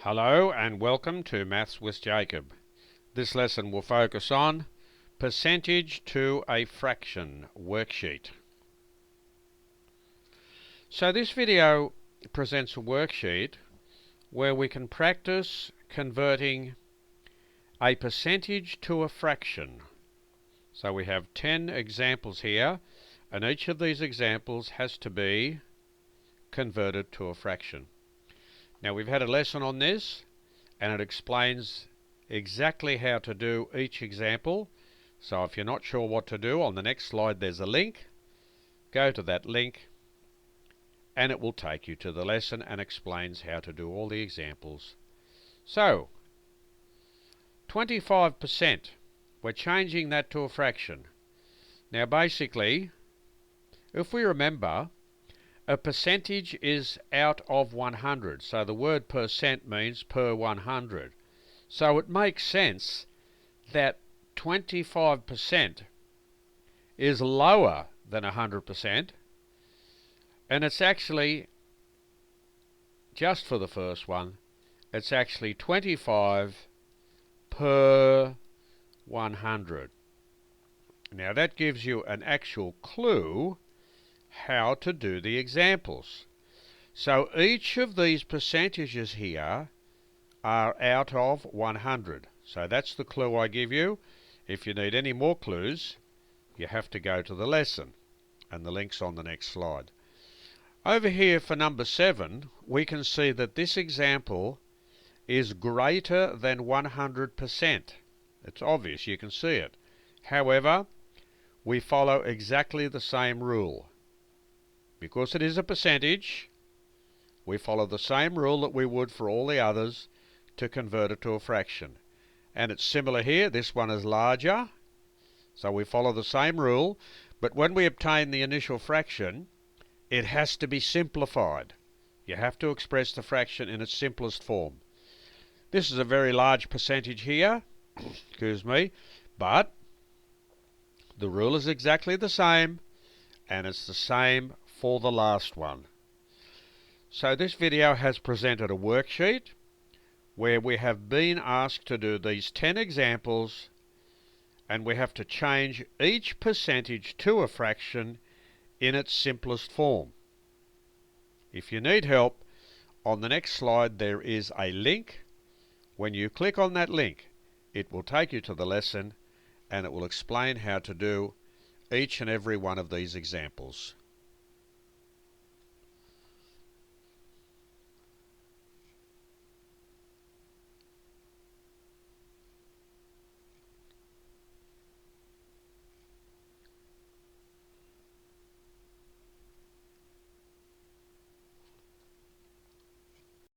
Hello and welcome to Maths with Jacob. This lesson will focus on percentage to a fraction worksheet. So this video presents a worksheet where we can practice converting a percentage to a fraction. So we have 10 examples here, and each of these examples has to be converted to a fraction. Now we've had a lesson on this, and it explains exactly how to do each example. So if you're not sure what to do, on the next slide there's a link. Go to that link and it will take you to the lesson and explains how to do all the examples. So 25%, we're changing that to a fraction. Now basically, if we remember, a percentage is out of 100, so the word percent means per 100. So it makes sense that 25% is lower than 100%, and it's actually, just for the first one, it's actually 25 per 100. Now that gives you an actual clue how to do the examples. So each of these percentages here are out of 100. So that's the clue I give you. If you need any more clues, you have to go to the lesson, and the link's on the next slide. Over here for number 7, we can see that this example is greater than 100%. It's obvious, you can see it. However, we follow exactly the same rule. Because it is a percentage, we follow the same rule that we would for all the others to convert it to a fraction. And it's similar here. This one is larger, so we follow the same rule. But when we obtain the initial fraction, it has to be simplified. You have to express the fraction in its simplest form. This is a very large percentage here, excuse me, but the rule is exactly the same, and it's the same for the last one. So this video has presented a worksheet where we have been asked to do these 10 examples, and we have to change each percentage to a fraction in its simplest form. If you need help, on the next slide there is a link. When you click on that link, it will take you to the lesson and it will explain how to do each and every one of these examples.